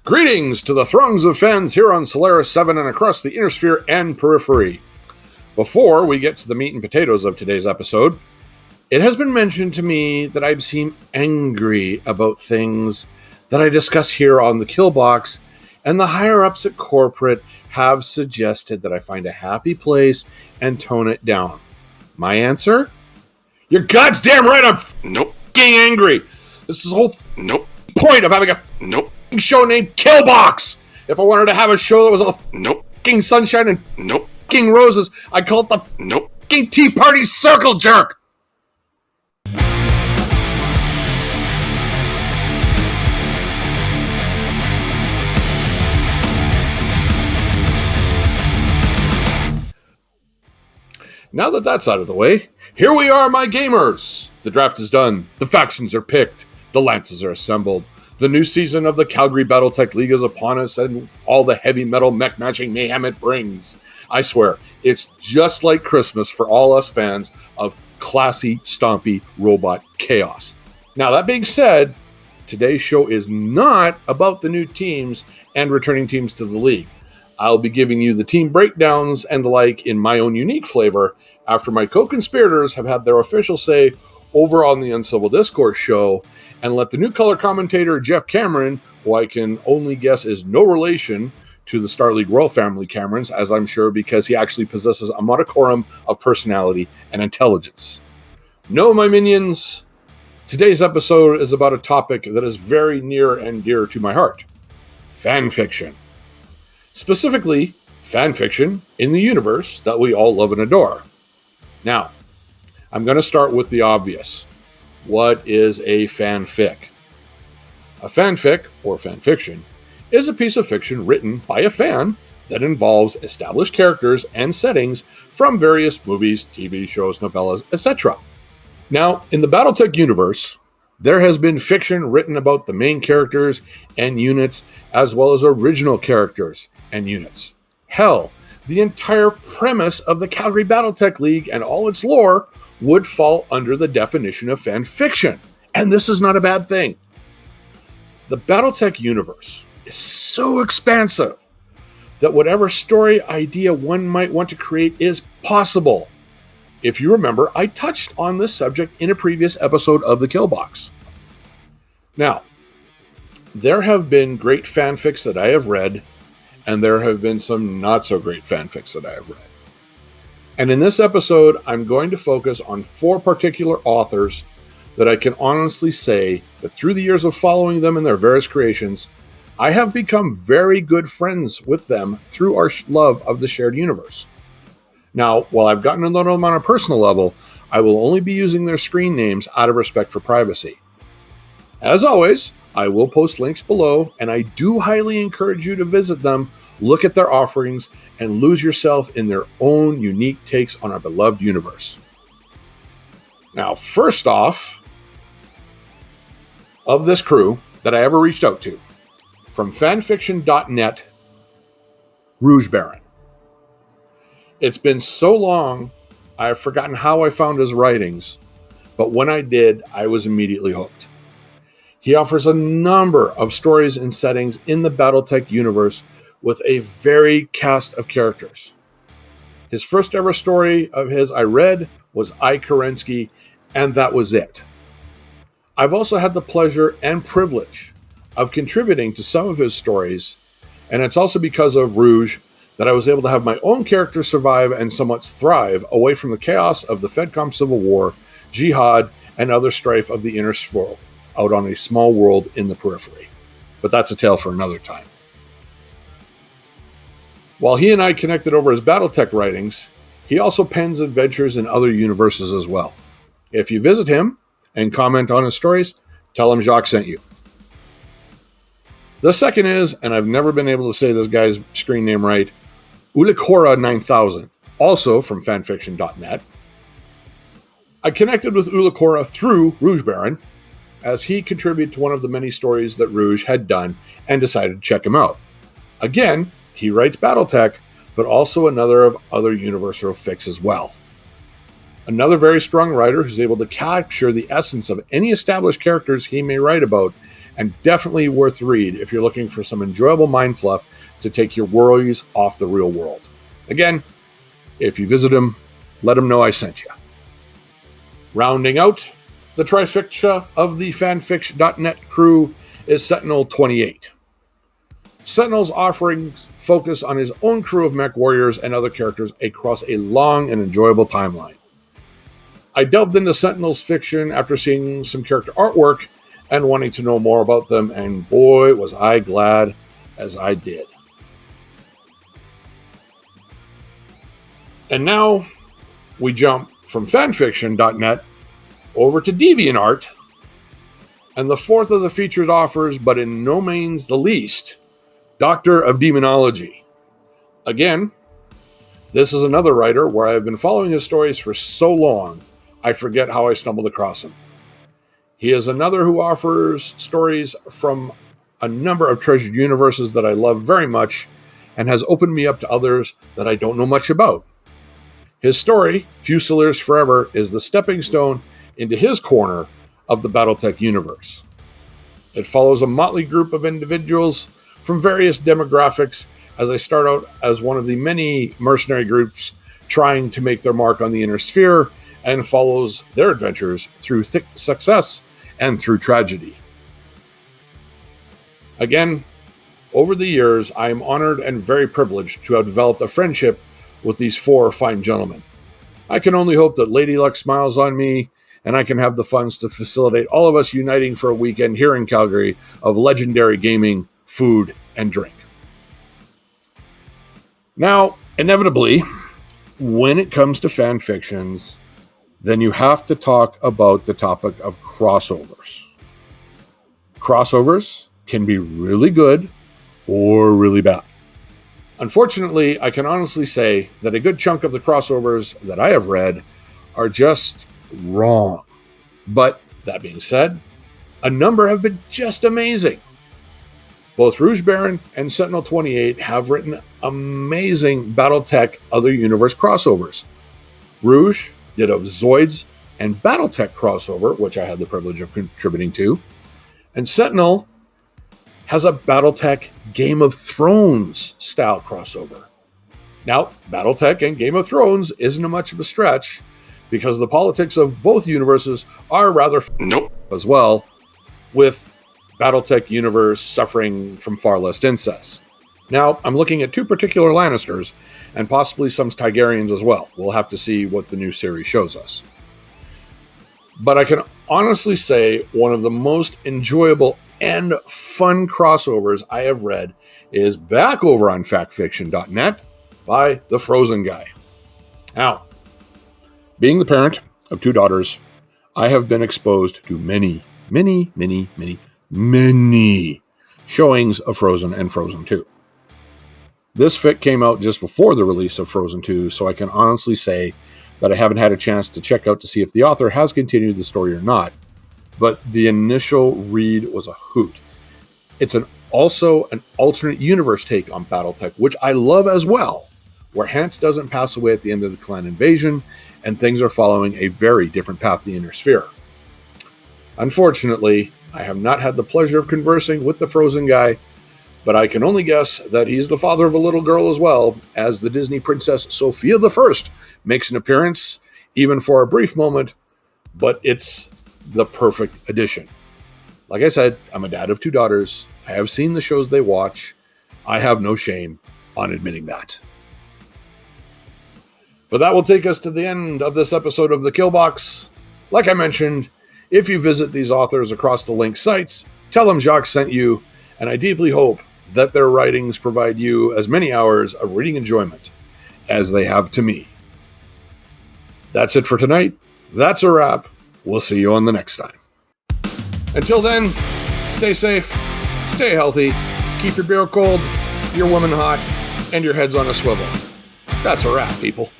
Greetings to the throngs of fans here on Solaris 7 and across the Inner Sphere and Periphery. Before we get to the meat and potatoes of today's episode, it has been mentioned to me that I seem angry about things that I discuss here on the Kill Box, and the higher-ups at corporate have suggested that I find a happy place and tone it down. My answer? You're goddamn right, I'm f***ing angry. This is the whole point of having a show named Kill Box. If I wanted to have a show that was all f***ing sunshine and f***ing roses, I'd call it the f***ing Tea Party Circle Jerk. Now that that's out of the way, here we are, my gamers! The draft is done, the factions are picked, the lances are assembled, the new season of the Calgary Battletech League is upon us, and all the heavy metal mech-matching mayhem it brings. I swear, it's just like Christmas for all us fans of classy, stompy robot chaos. Now, that being said, today's show is not about the new teams and returning teams to the league. I'll be giving you the team breakdowns and the like in my own unique flavor after my co-conspirators have had their official say over on the Uncivil Discourse show, and let the new color commentator Jeff Cameron, who I can only guess is no relation to the Star League royal family Camerons, as I'm sure because he actually possesses a modicorum of personality and intelligence. No, my minions, today's episode is about a topic that is very near and dear to my heart: fanfiction. Specifically, fanfiction in the universe that we all love and adore. Now, I'm going to start with the obvious. What is a fanfic? A fanfic, or fanfiction, is a piece of fiction written by a fan that involves established characters and settings from various movies, TV shows, novellas, etc. Now, in the Battletech universe, there has been fiction written about the main characters and units, as well as original characters and units. Hell, the entire premise of the Calgary Battletech League and all its lore would fall under the definition of fan fiction. And this is not a bad thing. The Battletech universe is so expansive that whatever story idea one might want to create is possible. If you remember, I touched on this subject in a previous episode of the Kill Box. Now, there have been great fanfics that I have read, and there have been some not so great fanfics that I have read. And in this episode, I'm going to focus on 4 particular authors that I can honestly say that through the years of following them in their various creations, I have become very good friends with them through our love of the shared universe. Now, while I've gotten to know them on a personal level, I will only be using their screen names out of respect for privacy. As always, I will post links below, and I do highly encourage you to visit them, look at their offerings, and lose yourself in their own unique takes on our beloved universe. Now, first off, of this crew that I ever reached out to, from Fanfictionnet, RogueBaron. It's been so long, I've forgotten how I found his writings, but when I did, I was immediately hooked. He offers a number of stories and settings in the Battletech universe with a varied cast of characters. His first ever story of his I read was I, Kerensky, and that was it. I've also had the pleasure and privilege of contributing to some of his stories, and it's also because of Rouge that I was able to have my own character survive and somewhat thrive away from the chaos of the FedCom Civil War, jihad, and other strife of the Inner Sphere out on a small world in the periphery. But that's a tale for another time. While he and I connected over his Battletech writings, he also pens adventures in other universes as well. If you visit him and comment on his stories, tell him Jacque sent you. The second is, and I've never been able to say this guy's screen name right, Ulicora 9000, also from Fanfictionnet. I connected with Ulicora through RogueBaron, as he contributed to one of the many stories that Rouge had done and decided to check him out. Again, he writes Battletech, but also another of other universal fics as well. Another very strong writer who's able to capture the essence of any established characters he may write about and definitely worth the read if you're looking for some enjoyable mind fluff to take your worries off the real world. Again, if you visit him, let him know I sent you. Rounding out the trifecta of the Fanfictionnet crew is Sentinel 28. Sentinel's offerings focus on his own crew of mech warriors and other characters across a long and enjoyable timeline. I delved into Sentinel's fiction after seeing some character artwork and wanting to know more about them, and boy, was I glad as I did. And now we jump from fanfiction.net over to Deviantart, and the fourth of the featured offers, but in no means the least, DrOfDemonology. Again, this is another writer where I've been following his stories for so long, I forget how I stumbled across him. He is another who offers stories from a number of treasured universes that I love very much and has opened me up to others that I don't know much about. His story, Fusiliers Forever, is the stepping stone into his corner of the Battletech universe. It follows a motley group of individuals from various demographics as they start out as one of the many mercenary groups trying to make their mark on the inner sphere, and follows their adventures through success and through tragedy. Again, over the years, I am honored and very privileged to have developed a friendship with these four fine gentlemen. I can only hope that Lady Luck smiles on me, and I can have the funds to facilitate all of us uniting for a weekend here in Calgary of legendary gaming, food, and drink. Now, inevitably, when it comes to fan fictions, then you have to talk about the topic of crossovers. Crossovers can be really good or really bad. Unfortunately, I can honestly say that a good chunk of the crossovers that I have read are just wrong. But that being said, a number have been just amazing. Both RogueBaron and Sentinel 28 have written amazing Battletech Other Universe crossovers. Rouge did a Zoids and Battletech crossover, which I had the privilege of contributing to. And Sentinel has a Battletech Game of Thrones style crossover. Now, Battletech and Game of Thrones isn't much of a stretch because the politics of both universes are rather as well, with Battletech universe suffering from far less incest. Now, I'm looking at two particular Lannisters, and possibly some Targaryens as well. We'll have to see what the new series shows us. But I can honestly say one of the most enjoyable and fun crossovers I have read is back over on factfiction.net by the Frozen Guy. Now, being the parent of two daughters, I have been exposed to many showings of Frozen and Frozen 2. This fic came out just before the release of Frozen 2, so I can honestly say that I haven't had a chance to check out to see if the author has continued the story or not, but the initial read was a hoot. It's also an alternate universe take on Battletech, which I love as well, where Hans doesn't pass away at the end of the clan invasion, and things are following a very different path to the inner sphere. Unfortunately, I have not had the pleasure of conversing with the Frozen Guy, but I can only guess that he's the father of a little girl as well, as the Disney princess Sophia the First makes an appearance, even for a brief moment, but it's the perfect addition. Like I said, I'm a dad of two daughters. I have seen the shows they watch. I have no shame on admitting that. But that will take us to the end of this episode of The Killbox. Like I mentioned, if you visit these authors across the linked sites, tell them Jacque sent you, and I deeply hope that their writings provide you as many hours of reading enjoyment as they have to me. That's it for tonight. That's a wrap. We'll see you on the next time. Until then, stay safe, stay healthy, keep your beer cold, your woman hot, and your heads on a swivel. That's a wrap, people.